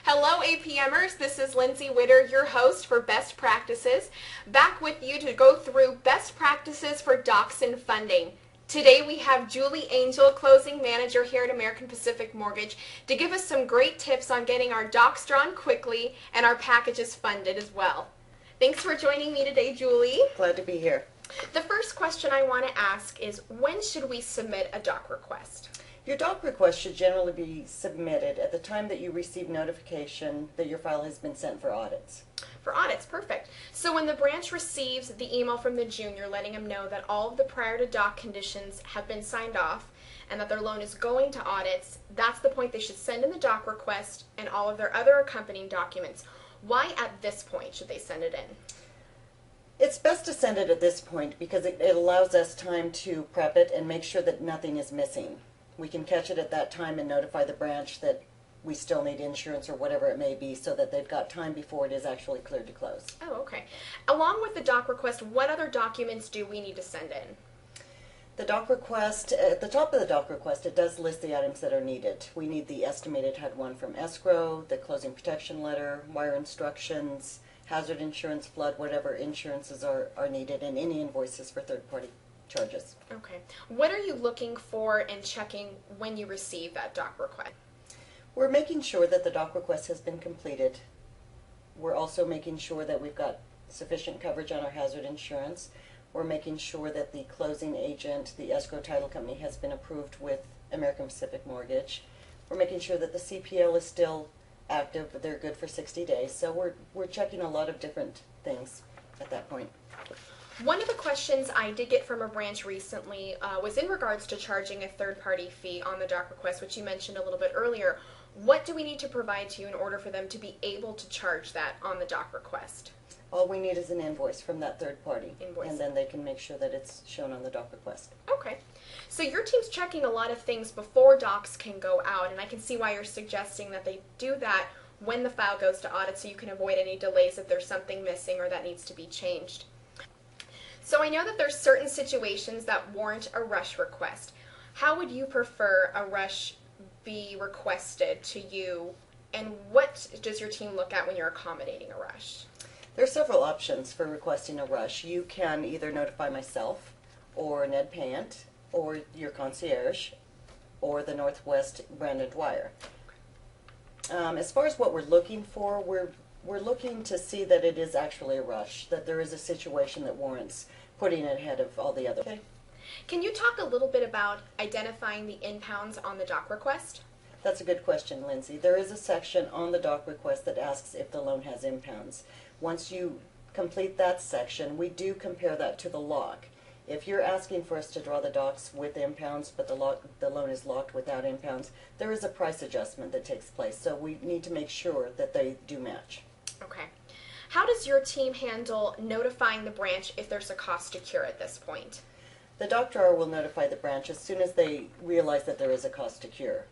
Hello APMers, this is Lindsay Witter, your host for Best Practices, back with you to go through best practices for Dachshund funding. Today we have Julie Angel, closing manager here at American Pacific Mortgage, to give us some great tips on getting our docs drawn quickly and our packages funded as well. Thanks for joining me today, Julie. Glad to be here. The first question I want to ask is, when should we submit a doc request? Your doc request should generally be submitted at the time that you receive notification that your file has been sent for audits. For audits, perfect. So when the branch receives the email from the junior letting them know that all of the prior to doc conditions have been signed off and that their loan is going to audits, that's the point they should send in the doc request and all of their other accompanying documents. Why at this point should they send it in? It's best to send it at this point because it allows us time to prep it and make sure that nothing is missing. We can catch it at that time and notify the branch that we still need insurance or whatever it may be so that they've got time before it is actually cleared to close. Oh, okay. Along with the doc request, what other documents do we need to send in? The doc request, at the top of the doc request, it does list the items that are needed. We need the estimated HUD-1 from escrow, the closing protection letter, wire instructions, hazard insurance, flood, whatever insurances are needed, and any invoices for third-party charges. Okay. What are you looking for and checking when you receive that doc request? We're making sure that the doc request has been completed. We're also making sure that we've got sufficient coverage on our hazard insurance. We're making sure that the closing agent, the escrow title company, has been approved with American Pacific Mortgage. We're making sure that the CPL is still active, but they're good for 60 days. So we're checking a lot of different things at that point. One of the questions I did get from a branch recently was in regards to charging a third-party fee on the doc request, which you mentioned a little bit earlier. What do we need to provide to you in order for them to be able to charge that on the doc request? All we need is an invoice from that third party, Invoice. and then they can make sure that it's shown on the doc request. Okay. So your team's checking a lot of things before docs can go out, and I can see why you're suggesting that they do that when the file goes to audit so you can avoid any delays if there's something missing or that needs to be changed. So I know that there's certain situations that warrant a rush request. How would you prefer a rush be requested to you, and what does your team look at when you're accommodating a rush? There are several options for requesting a rush. You can either notify myself, or Ned Payant, or your concierge, or the Northwest Brandon Dwyer. As far as what we're looking for, we're looking to see that it is actually a rush, that there is a situation that warrants putting it ahead of all the other. Okay. Can you talk a little bit about identifying the impounds on the doc request? That's a good question, Lindsay. There is a section on the doc request that asks if the loan has impounds. Once you complete that section, we do compare that to the lock. If you're asking for us to draw the docs with impounds, but the loan is locked without impounds, there is a price adjustment that takes place. So we need to make sure that they do match. Okay. How does your team handle notifying the branch if there's a cost to cure at this point? The doc drawer will notify the branch as soon as they realize that there is a cost to cure.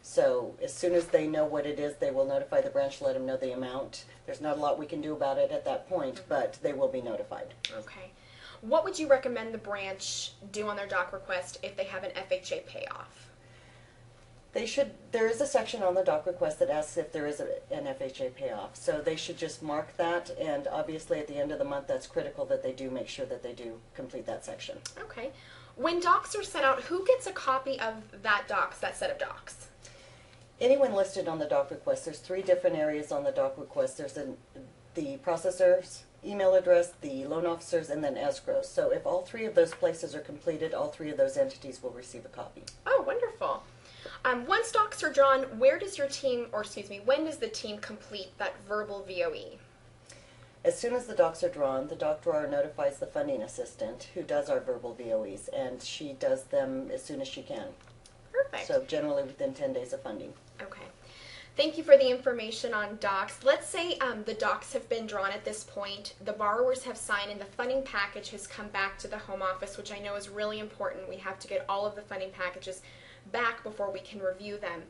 So as soon as they know what it is, they will notify the branch, let them know the amount. There's not a lot we can do about it at that point, but they will be notified. Okay. What would you recommend the branch do on their doc request if they have an FHA payoff? There is a section on the doc request that asks if there is an FHA payoff. So they should just mark that, and obviously at the end of the month that's critical that they do make sure that they do complete that section. Okay. When docs are sent out, who gets a copy of that set of docs? Anyone listed on the doc request. There's 3 different areas on the doc request. There's the processor's email address, the loan officers, and then escrow. So if all 3 of those places are completed, all 3 of those entities will receive a copy. Oh, wonderful. Once docs are drawn, when does the team complete that verbal VOE? As soon as the docs are drawn, the doc drawer notifies the funding assistant who does our verbal VOEs, and she does them as soon as she can. Perfect. So generally within 10 days of funding. Okay. Thank you for the information on docs. Let's say the docs have been drawn at this point, the borrowers have signed, and the funding package has come back to the home office, which I know is really important. We have to get all of the funding packages back before we can review them.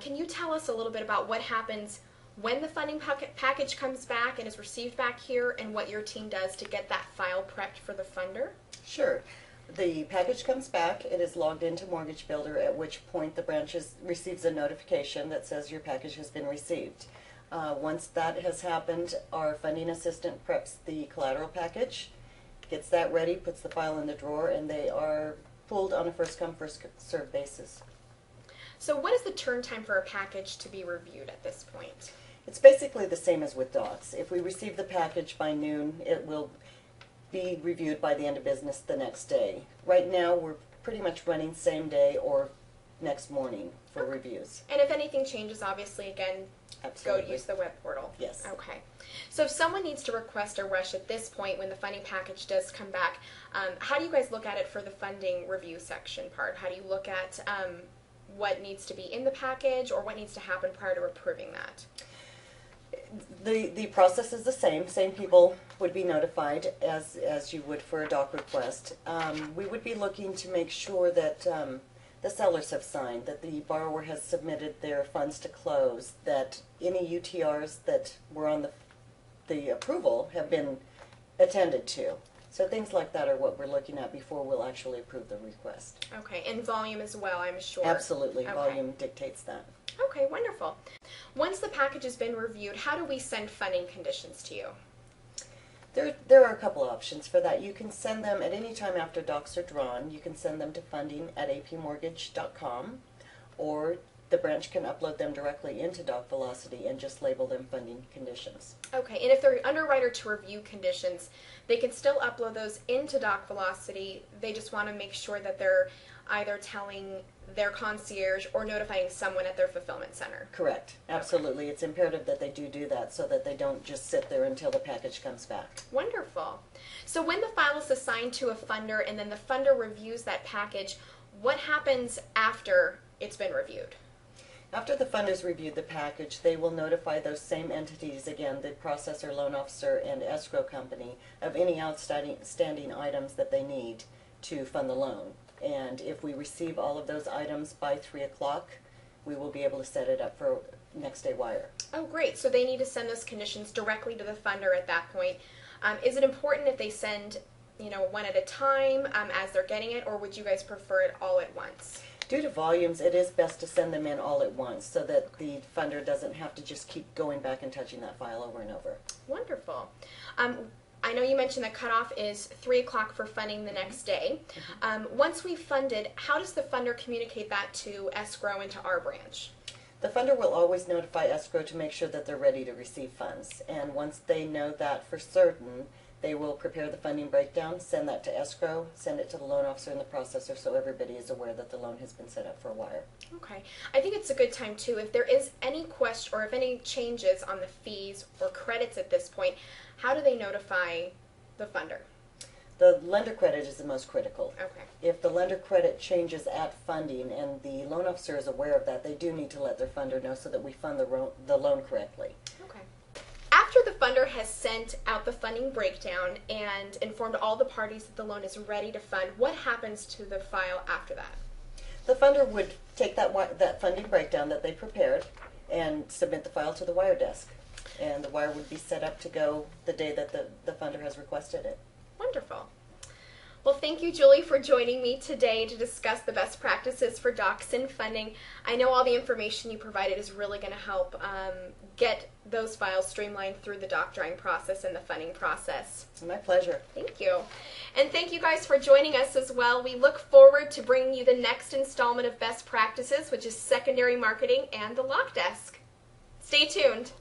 Can you tell us a little bit about what happens when the funding package comes back and is received back here, and what your team does to get that file prepped for the funder? Sure. The package comes back, it is logged into Mortgage Builder, at which point the branch receives a notification that says your package has been received. Once that has happened, our funding assistant preps the collateral package, gets that ready, puts the file in the drawer, and they are pulled on a first-come, first-served basis. So what is the turn time for a package to be reviewed at this point? It's basically the same as with docs. If we receive the package by noon, it will be reviewed by the end of business the next day. Right now, we're pretty much running same day or next morning for reviews. And if anything changes, obviously, again, Absolutely. go use the web portal. Yes. Okay. So if someone needs to request a rush at this point when the funding package does come back, how do you guys look at it for the funding review section part? How do you look at what needs to be in the package or what needs to happen prior to approving that? The process is the same. Same people would be notified as you would for a doc request. We would be looking to make sure that the sellers have signed, that the borrower has submitted their funds to close, that any UTRs that were on the approval have been attended to. So things like that are what we're looking at before we'll actually approve the request. Okay, and volume as well, I'm sure. Absolutely. Okay. Volume dictates that. Okay, wonderful. Once the package has been reviewed, how do we send funding conditions to you? There are a couple options for that. You can send them at any time after docs are drawn. You can send them to funding@apmortgage.com, or the branch can upload them directly into Doc Velocity and just label them funding conditions. Okay, and if they're underwriter to review conditions, they can still upload those into Doc Velocity. They just want to make sure that they're either telling their concierge or notifying someone at their fulfillment center. Correct. Absolutely. It's imperative that they do that so that they don't just sit there until the package comes back. Wonderful. So when the file is assigned to a funder and then the funder reviews that package, what happens after it's been reviewed? After the funders reviewed the package, they will notify those same entities, again, the processor, loan officer, and escrow company, of any outstanding items that they need to fund the loan. And if we receive all of those items by 3 o'clock, we will be able to set it up for next day wire. Oh, great. So they need to send those conditions directly to the funder at that point. Is it important if they send, one at a time as they're getting it, or would you guys prefer it all at once? Due to volumes, it is best to send them in all at once so that the funder doesn't have to just keep going back and touching that file over and over. Wonderful. I know you mentioned the cutoff is 3 o'clock for funding the next day. Once we've funded, how does the funder communicate that to escrow and to our branch? The funder will always notify escrow to make sure that they're ready to receive funds. And once they know that for certain, they will prepare the funding breakdown, send that to escrow, send it to the loan officer and the processor so everybody is aware that the loan has been set up for wire. Okay. I think it's a good time, too, if there is any question or if any changes on the fees or credits at this point, how do they notify the funder? The lender credit is the most critical. Okay. If the lender credit changes at funding and the loan officer is aware of that, they do need to let their funder know so that we fund the loan correctly. Okay. After the funder has sent out the funding breakdown and informed all the parties that the loan is ready to fund, what happens to the file after that? The funder would take that funding breakdown that they prepared and submit the file to the wire desk. And the wire would be set up to go the day that the funder has requested it. Wonderful. Well, thank you, Julie, for joining me today to discuss the best practices for docs and funding. I know all the information you provided is really going to help get those files streamlined through the doc drawing process and the funding process. My pleasure. Thank you. And thank you guys for joining us as well. We look forward to bringing you the next installment of Best Practices, which is secondary marketing and the lock desk. Stay tuned.